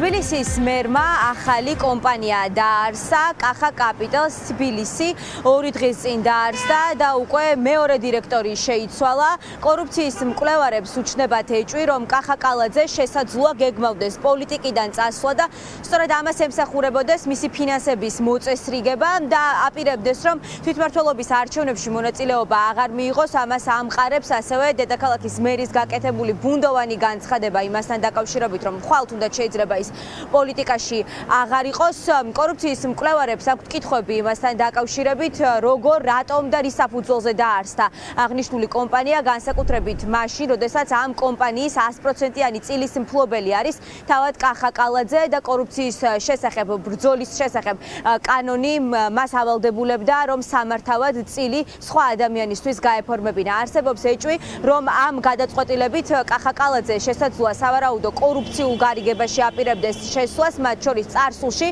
თბილისის მერმა ახალი კომპანია დაარსა, კახა კაპიტალს თბილისი 2 დღის წინ დაარსდა და უკვე მეორე დირექტორი შეიცვალა. კორუფციის მკვლევარებს უჩნდებათ ეჭვი, რომ კახა კალაძე შესაძლოა გეგმავდეს პოლიტიკიდან წასვლა და სწორედ ამას ემსახურებოდეს მისი ფინანსების მოწესრიგება და აპირებდეს, რომ თვითმმართველობის არჩევნებში მონაწილეობა აღარ მიიღოს. ამას ამყარებს ასევე დედაქალაქის მერის გაკეთებული ბუნდოვანი განცხადება იმასთან დაკავშირებით, რომ ხვალ თუნდაც შეიძლება ის პოლიტიკაში აღარ იყოს. კორუფციის მკვლევარებს აქვთ კითხვები იმასთან დაკავშირებით, როგორ, რატომ და რის საფუძველზე დაარსდა აღნიშნული კომპანია, განსაკუთრებით მაშინ, როდესაც ამ კომპანიის 100%-იანი წილის მფლობელი არის თავად კახა კალაძე და კორუფციის შესახებ, ბრძოლის შესახებ კანონი მას ავალდებულებდა, რომ სამართავად წილი სხვა ადამიანისთვის გაეფორმებინა. არსებობს ეჭვი, რომ ამ გადაწყვეტილებით კახა კალაძე შესაძლოა სავარაუდო კორუფციულ გარიგებაში აპირებდეს შესვლას, მათ შორის წარსულში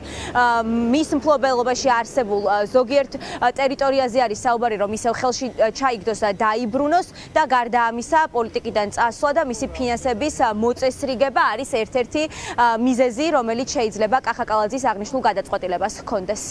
მის მფლობელობაში არსებულ ზოგიერთ ტერიტორიაზე არის საუბარი, რომ ისევ ხელში ჩაიგდოს და დაიბრუნოს და გარდა ამისა პოლიტიკიდან წასვლა და მისი ფინანსების მოწესრიგება არის ერთ-ერთი მიზეზი, რომელიც შეიძლება კახა კალაძის აღნიშნულ გადაწყვეტილებას ჰქონდეს.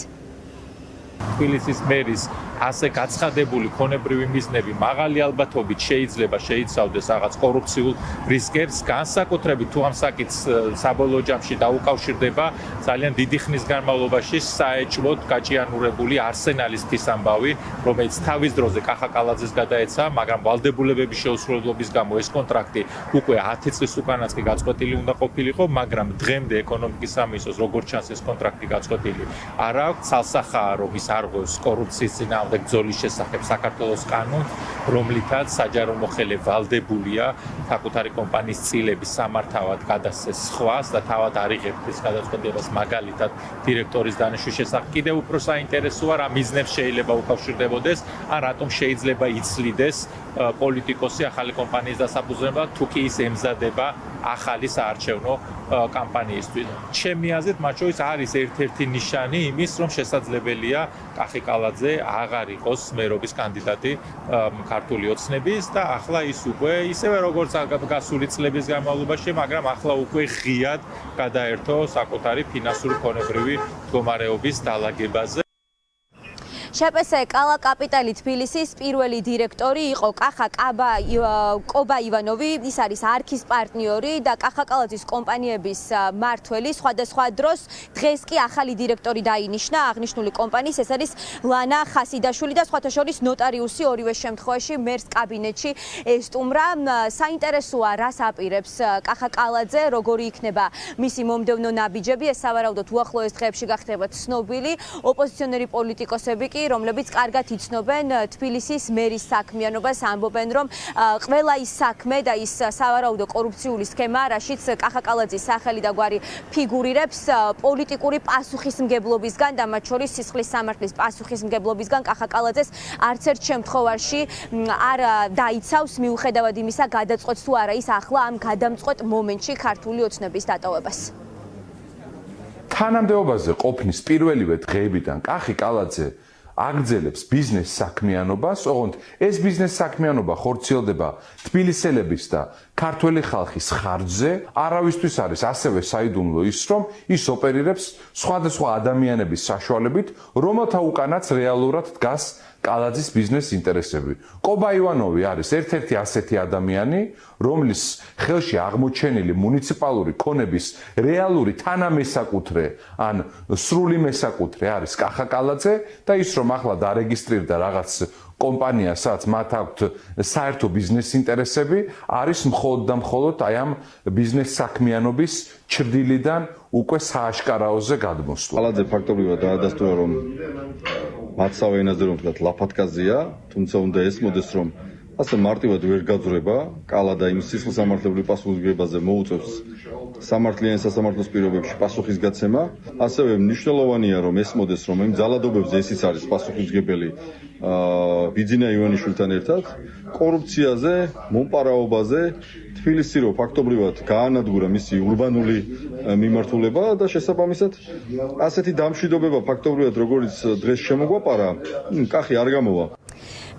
თბილისის მერის ასე გაცხადებული ქონებრივი მიზნები მაღალი ალბათობით შეიძლება შეიცავდეს რაღაც კორუფციულ რისკებს, განსაკუთრებით თუ ამ საკითხს საბოლოო ჯამში დაუკავშირდება ძალიან დიდი ხნის განმავლობაში საეჭვოდ გაჭიანურებული არსენალის თვისამბავი, რომელიც თავის დროზე კახა კალაძეს გადაეცა, მაგრამ ვალდებულებების შეუსრულებლობის გამო ეს კონტრაქტი უკვე 10 წლის უკანაც კი გაწყვეტილი უნდა ყოფილიყო, მაგრამ დღემდე ეკონომიკის სამინისტროს როგორც ჩანს ეს კონტრაქტი გაწყვეტილი არ აქვს. ცალსახაა, რომ ის არღვევს კორუფციის წინააღმდეგ ბრძოლის შესახებ საქართველოს კანონს, რომლითაც საჯარო მოხელე ვალდებულია საკუთარი კომპანიის წილების სამართავად გადასცეს სხვას და თავად არ იღებს ეს გადაწყვეტილებას, მაგალითად დირექტორის დანიშვნის შესახებ. კიდევ უფრო საინტერესოა, რა მიზნებს შეიძლება უკავშირდებოდეს, ან რატომ შეიძლება იცლიდეს პოლიტიკოსი ახალი კომპანიის დასაფუძნებლად, თუ კი ის ემზადება ახალი საარჩევნო კამპანიისთვის. ჩემი აზრით, მათ შორის არის ერთ-ერთი ნიშანი იმის, რომ შესაძლებელია კახა კალაძე აღარ იყოს მერობის კანდიდატი ქართული ოცნების და ახლა ის უკვე ისევე როგორც გასული წლების განმავლობაში, მაგრამ ახლა უკვე ღიად გადაერთო საკუთარი ფინანსური ქონებრივი მდგომარეობის დალაგებაზე. შპს კალა კაპიტალი თბილისის პირველი დირექტორი იყო კახა კობა ივანოვი, ის არის არქის პარტნიორი და კახა კალაძის კომპანიების მმართველი. სხვადასხვა დროს დღეს კი ახალი დირექტორი დაინიშნა აღნიშნული კომპანიის, ეს არის ლანა ხასიდაშვილი და სხვათა შორის ნოტარიუსი ორივე შემთხვევაში მერს კაბინეტში ესტუმრა. საინტერესოა, რას აპირებს კახა კალაძე, როგორი იქნება მისი მომდევნო ნაბიჯები, ეს სავარაუდოდ უახლოეს დღეებში გახდება ცნობილი. ოპოზიციონერი პოლიტიკოსები კი, რომლებიც კარგად იცნობენ თბილისის მერის საქმიანობას, ამბობენ, რომ ყველა ის საქმე და ის სავარაუდო კორუფციული სქემა, რაშიც კახა კალაძის სახელი და გვარი ფიგურირებს, პოლიტიკური პასუხისმგებლობისგან და მათ შორის სისხლის სამართლის პასუხისმგებლობისგან კახა კალაძეს არც ერთ შემთხვევაში არ დაიცავს, მიუხედავად იმისა, გადაწყვეტს თუ არა ის ახლა ამ გადამწყვეტ მომენტში ქართული ოცნების დატოვებას. თანამდებობაზე ყოფნის პირველივე დღეებიდან კახა კალაძე აგრძელებს ბიზნეს საქმიანობას, ოღონდ ეს ბიზნეს საქმიანობა ხორციელდება თბილისელების და ქართველი ხალხის ხარჯზე. არავისთვის არის ასევე საიდუმლო ის, რომ ის ოპერირებს სხვადასხვა ადამიანების საშუალებით, რომელთა უკანაც რეალურად დგას კალაძის ბიზნეს ინტერესები. კობა ივანოვი არის ერთ-ერთი ასეთი ადამიანი, რომლის ხელში აღმოჩენილი მუნიციპალური ქონების რეალური თანამესაკუთრე ან სრული მესაკუთრე არის კახა კალაძე და ის რომ ახლა დარეგისტრირდა რაღაც კომპანია, სადაც მათ აქვთ საერთო ბიზნეს ინტერესები, არის მხოლოდ და მხოლოდ აი ამ ბიზნეს საქმიანობის ჩრდილიდან უკვე სააშკარაოზე გადმოსვლა. კალაძე ფაქტობრივად დაადასტურა, რომ მათსავე ენაზე რომ ვთქვათ ლაფათკაზია, თუმცა უნდა ესმოდეს, რომ ასე მარტივად ვერ გაძვრება კალა და იმ სისხლის სამართლებრივ პასუხისმგებლობაზე მოუწევს სამართლიანი სასამართლოს პირობებში პასუხისგაცემა. ასევე მნიშვნელოვანია, რომ ესმოდეს, რომ იმ ძალადობებზე ისიც არის პასუხისმგებელი ბიძინა ივანიშვილთან ერთად, კორუფციაზე, მომპარაობაზე, თბილისი რო ფაქტობრივად გაანადგურა მისი ურბანული მიმართულება და შესაბამისად ასეთი დამშვიდობება ფაქტობრივად როგორც დღეს შემოგვაპარა, კახი არ გამოვა.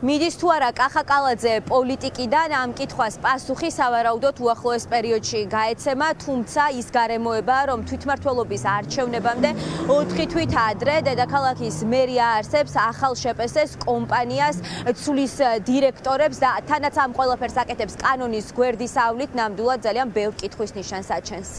მიდის თუ არა კახა კალაძე პოლიტიკიდან ამ კითხვას პასუხი სავარაუდოდ უახლოეს პერიოდში გაეცემა, თუმცა ის გარემოება, რომ თვითმმართველობის არჩევნებამდე 4 თვით ადრე დედაქალაქის მერია არსებს ახალ შეპესეს კომპანიას ცვლის დირექტორებს და თანაც ამ ყველაფერს აკეთებს კანონის გვერდის ავლით, ნამდვილად ძალიან ბევრ კითხვის ნიშანს აჩენს.